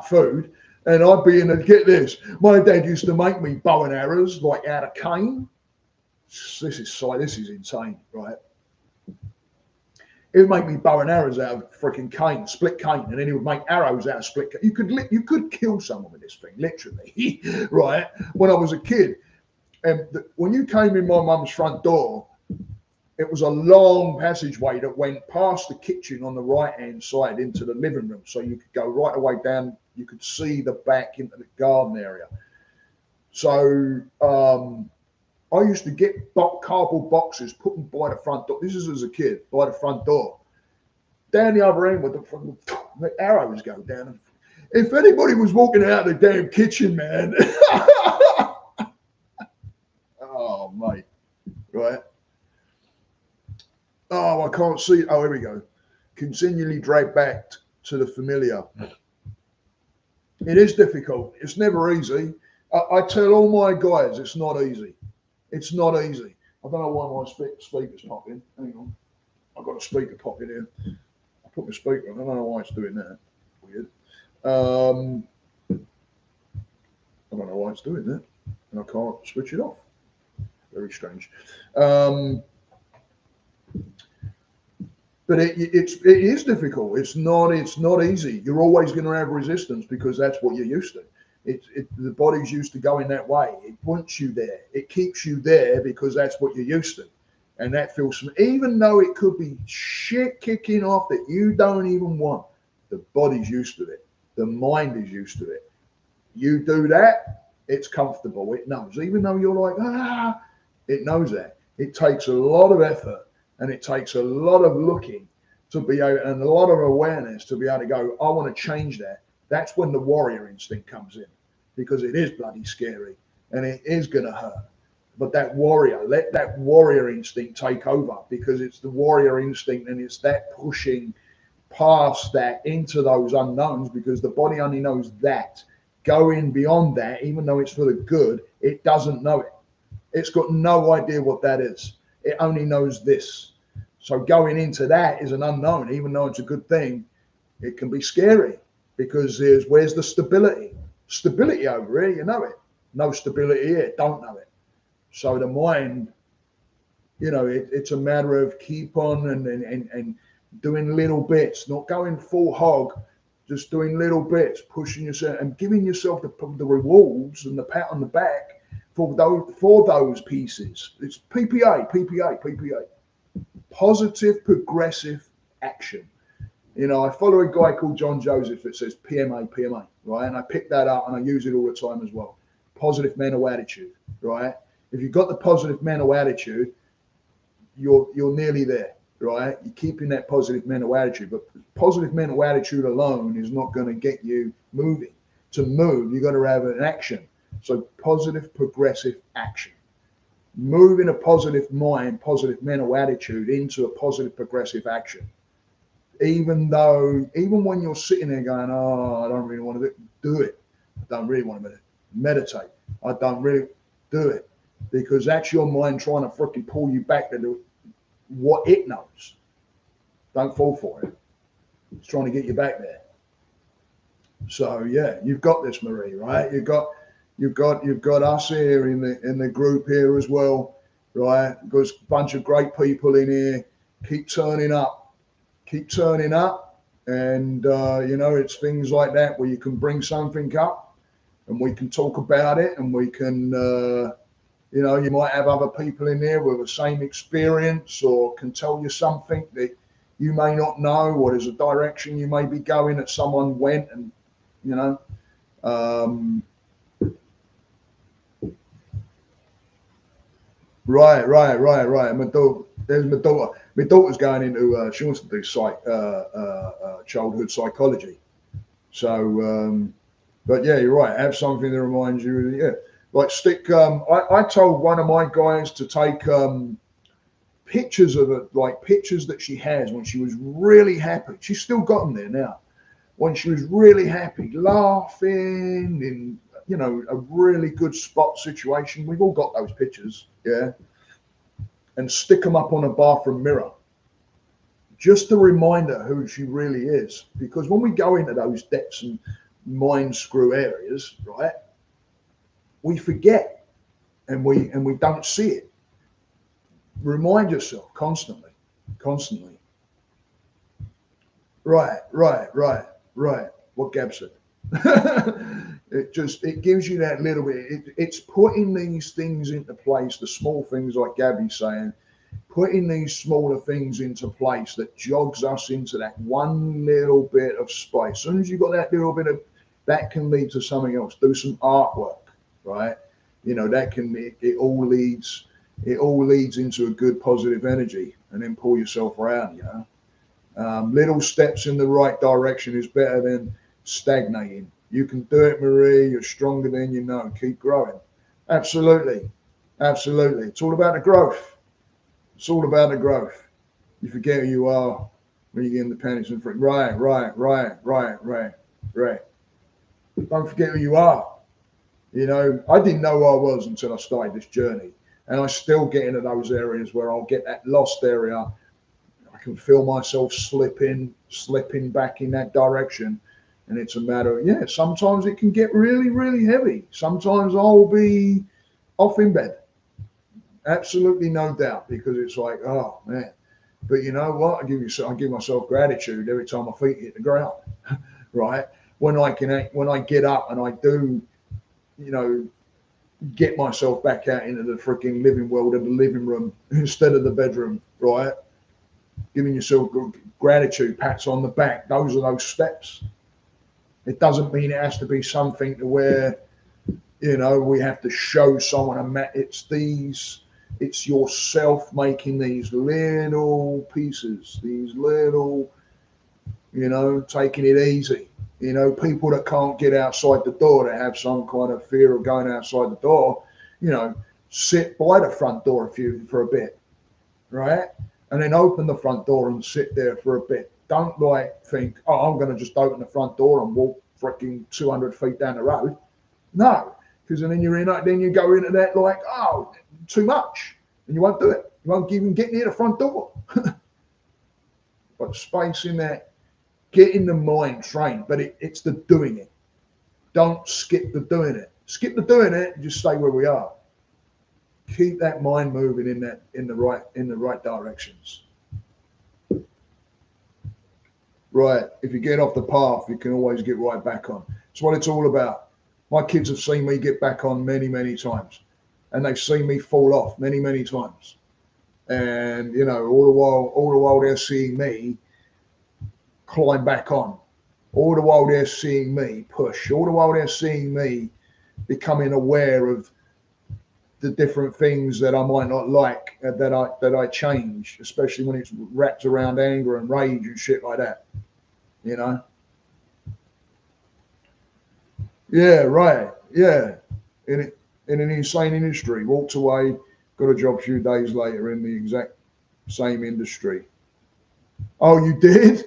food, and I'd be in the, get this, my dad used to make me bow and arrows like out of cane. This is insane, right? He would make me bow and arrows out of freaking cane, split cane, and then he would make arrows out of split cane. You could kill someone with this thing, literally, right? When I was a kid, and when you came in my mum's front door, it was a long passageway that went past the kitchen on the right-hand side into the living room, so you could go right away down. You could see the back into the garden area. So I used to get cardboard boxes, put them by the front door. This is as a kid, by the front door. Down the other end with the arrows go down. If anybody was walking out of the damn kitchen, man. Oh, mate. Right. Oh, I can't see. Oh, here we go. Continually dragged back to the familiar. It is difficult. It's never easy. I tell all my guys it's not easy. It's not easy. I don't know why my speaker's popping. Hang on. I've got a speaker popping here. I put my speaker on. I don't know why it's doing that. Weird. I don't know why it's doing that. And I can't switch it off. Very strange. But it is difficult. It's not easy. You're always going to have resistance because that's what you're used to. The body's used to going that way. It wants you there. It keeps you there because that's what you're used to. And that feels, even though it could be shit kicking off that you don't even want, the body's used to it. The mind is used to it. You do that, it's comfortable. It knows. Even though you're like, it knows that. It takes a lot of effort and it takes a lot of looking to be able, and a lot of awareness to be able to go, I want to change that. That's when the warrior instinct comes in, because it is bloody scary and it is going to hurt. But that warrior, let that warrior instinct take over, because it's the warrior instinct and it's that pushing past that into those unknowns, because the body only knows that. Going beyond that, even though it's for the good, it doesn't know it. It's got no idea what that is. It only knows this. So going into that is an unknown, even though it's a good thing. It can be scary. Because where's the stability? Stability over here, you know it. No stability here, don't know it. So the mind, you know, it's a matter of keep on and doing little bits, not going full hog, just doing little bits, pushing yourself and giving yourself the rewards and the pat on the back for those pieces. It's PPA. Positive progressive action. You know, I follow a guy called John Joseph that says PMA, right? And I pick that up and I use it all the time as well. Positive mental attitude, right? If you've got the positive mental attitude, you're nearly there, right? You're keeping that positive mental attitude, but positive mental attitude alone is not going to get you moving. To move, you've got to have an action. So positive progressive action. Moving a positive mind, positive mental attitude into a positive progressive action. Even when you're sitting there going, oh, I don't really want to do it. I don't really want to meditate. I don't really do it. Because that's your mind trying to freaking pull you back to what it knows. Don't fall for it. It's trying to get you back there. So yeah, you've got this, Marie, right? You've got us here in the group here as well, right? There's a bunch of great people in here. Keep turning up, and it's things like that where you can bring something up, and we can talk about it, and we can, you might have other people in there with the same experience, or can tell you something that you may not know, or there's a direction you may be going that someone went, and Right. There's my daughter. My daughter's going into. She wants to do childhood psychology. So, but yeah, you're right. Have something that reminds you. Yeah, like stick. I told one of my guys to take pictures of it, like pictures that she has when she was really happy. She's still got them there now. When she was really happy, laughing in a really good spot situation. We've all got those pictures, yeah. And stick them up on a bathroom mirror, just to remind her who she really is. Because when we go into those depths and mind screw areas, right, we forget and we don't see it. Remind yourself constantly. Right. What Gab said. It gives you that little bit. It's putting these things into place, the small things like Gabby's saying, putting these smaller things into place that jogs us into that one little bit of space. As soon as you've got that little bit of, that can lead to something else. Do some artwork, right? That can, it all leads into a good positive energy, and then pull yourself around, little steps in the right direction is better than stagnating. You can do it, Marie. You're stronger than you know. Keep growing. Absolutely. It's all about the growth. You forget who you are when you get in the panics and freak. Right. Don't forget who you are. I didn't know who I was until I started this journey. And I still get into those areas where I'll get that lost area. I can feel myself slipping back in that direction. And it's a matter of, sometimes it can get really, really heavy. Sometimes I'll be off in bed. Absolutely no doubt, because it's like, oh man. But you know what? I give myself gratitude every time my feet hit the ground, right? When I get up and I do, get myself back out into the freaking living world of the living room instead of the bedroom, right? Giving yourself gratitude, pats on the back. Those are those steps. It doesn't mean it has to be something to where, we have to show someone it's yourself making these little pieces, taking it easy. People that can't get outside the door, that have some kind of fear of going outside the door, sit by the front door for a bit, right? And then open the front door and sit there for a bit. Don't think, oh, I'm going to just open the front door and walk freaking 200 feet down the road. No, because then you go into that like, oh, too much, and you won't do it. You won't even get near the front door. But space in there, getting the mind trained, but it's the doing it. Don't skip the doing it. Skip the doing it and just stay where we are. Keep that mind moving in the right directions. Right. If you get off the path, you can always get right back on. It's what it's all about. My kids have seen me get back on many, many times, and they've seen me fall off many, many times. And all the while they're seeing me climb back on. All the while they're seeing me push. All the while they're seeing me becoming aware of the different things that I might not like, that I change, especially when it's wrapped around anger and rage and shit like that. Yeah, right. Yeah. in an insane industry. Walked away, got a job a few days later in the exact same industry. Oh, you did?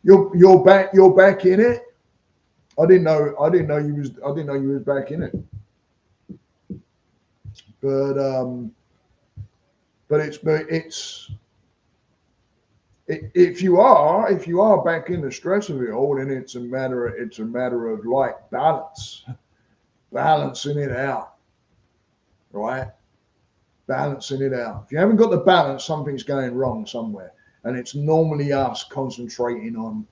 You're back. You're back in it. I didn't know. I didn't know you was. I didn't know you was back in it. But it's if you are back in the stress of it all, then it's a matter of like balancing it out, right? Balancing it out. If you haven't got the balance, something's going wrong somewhere, and it's normally us concentrating on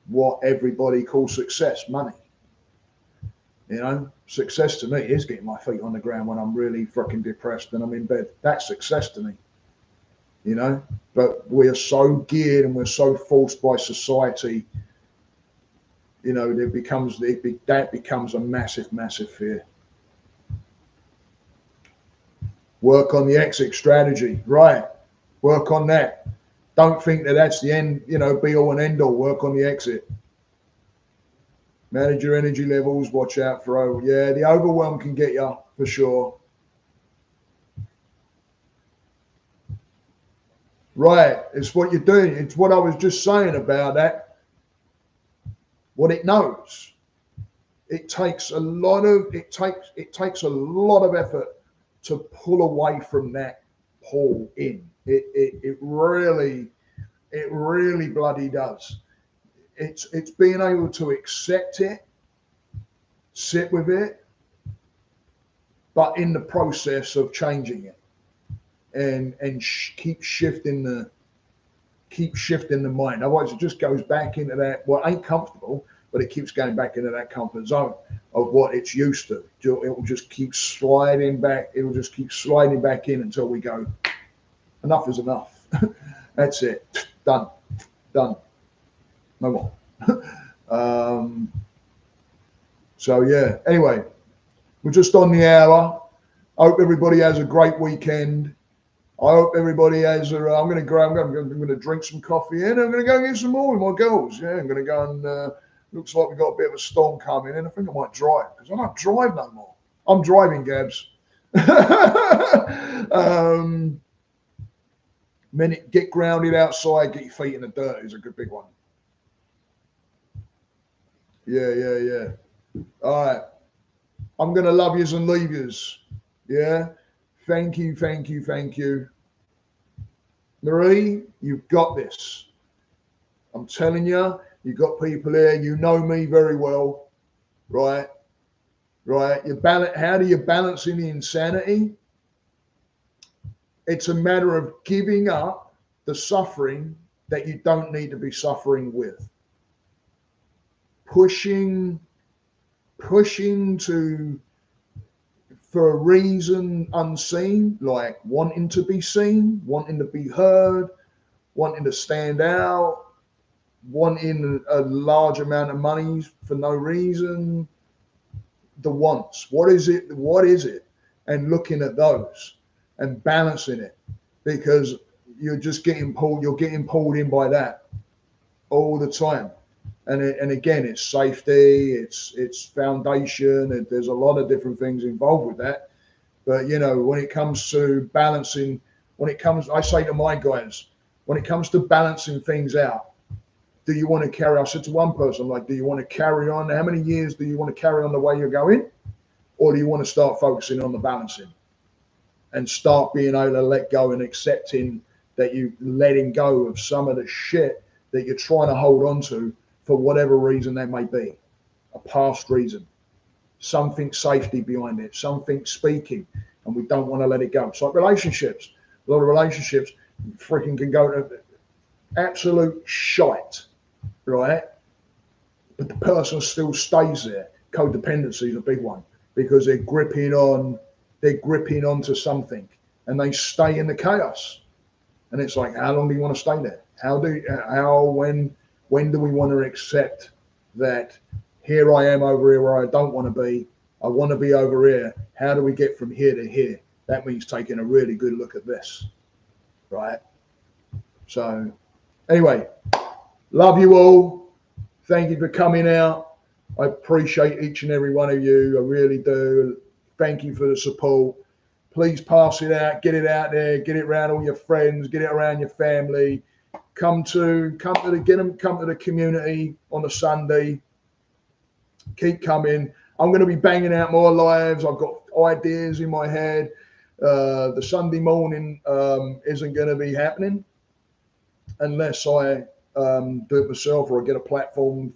what everybody calls success, money. You know, success to me is getting my feet on the ground when I'm really fucking depressed and I'm in bed. That's success to me. You know, but we're so geared and we're so forced by society. You know, that becomes a massive fear. Work on the exit strategy, right? Work on that. Don't think that that's the end. You know, be all and end all. Work on the exit. Manage your energy levels. Watch out for the overwhelm can get you for sure. Right, it's what you're doing. It's what I was just saying about that. What it knows. It takes a lot of effort to pull away from that pull in. It really bloody does. It's being able to accept it, sit with it, but in the process of changing it, and keep shifting the mind. Otherwise, it just goes back into that. Well, it ain't comfortable, but it keeps going back into that comfort zone of what it's used to. It will just keep sliding back. It will just keep sliding back in until we go, enough is enough. That's it. Done. No more. So yeah. Anyway, we're just on the hour. I hope everybody has a great weekend. I hope everybody has. I'm going to drink some coffee and I'm going to go get some more with my girls. Yeah, I'm going to go and. Looks like we've got a bit of a storm coming in. I think I might drive because I don't drive no more. I'm driving, Gabs. Get grounded outside, get your feet in the dirt is a good big one. Yeah. All right. I'm going to love yous and leave yous. Yeah. Thank you. Marie, you've got this. I'm telling you, you've got people here. You know me very well, right? How do you balance in the insanity? It's a matter of giving up the suffering that you don't need to be suffering with. Pushing for a reason unseen, like wanting to be seen, wanting to be heard, wanting to stand out, wanting a large amount of money for no reason. The wants. What is it? And looking at those and balancing it, because you're getting pulled in by that all the time. And again, it's safety, it's foundation, and there's a lot of different things involved with that. But you know, when it comes to balancing, I say to my guys, when it comes to balancing things out, do you want to carry? I said to one person, like, do you want to carry on? How many years do you want to carry on the way you're going, or do you want to start focusing on the balancing and start being able to let go and accepting that you're letting go of some of the shit that you're trying to hold on to for whatever reason that may be, a past reason, something safety behind it, something speaking, and we don't want to let it go. It's like relationships. A lot of relationships freaking can go to absolute shite, right? But the person still stays there. Codependency is a big one because they're gripping onto something and they stay in the chaos. And it's like, how long do you want to stay there? When do we want to accept that here I am over here where I don't want to be? I want to be over here. How do we get from here to here? That means taking a really good look at this, right? So anyway, love you all. Thank you for coming out. I appreciate each and every one of you. I really do. Thank you for the support. Please pass it out, get it out there, get it around all your friends, get it around your family. Come to the community on a Sunday. Keep coming. I'm going to be banging out more lives. I've got ideas in my head. The Sunday morning isn't going to be happening unless I do it myself or I get a platform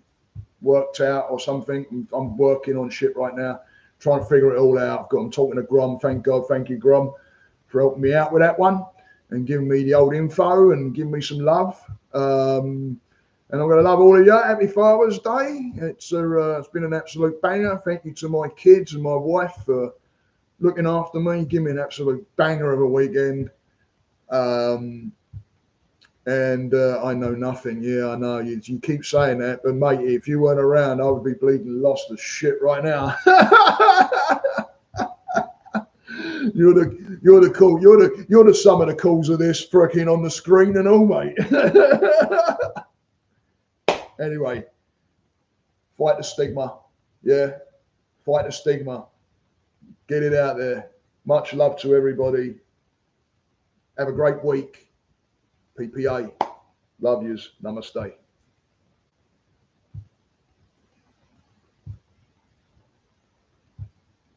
worked out or something. I'm working on shit right now, trying to figure it all out. I'm talking to Grom. Thank God. Thank you, Grom, for helping me out with that one and giving me the old info and giving me some love. And I'm going to love all of you. Happy Father's Day. It's been an absolute banger. Thank you to my kids and my wife for looking after me. Give me an absolute banger of a weekend. And I know nothing. Yeah, I know. You keep saying that, but mate, if you weren't around, I would be bleeding lost as shit right now. You're the sum of the calls of this fricking on the screen and all, mate. Anyway, fight the stigma. Yeah, fight the stigma. Get it out there. Much love to everybody. Have a great week. PPA. Love yous. Namaste.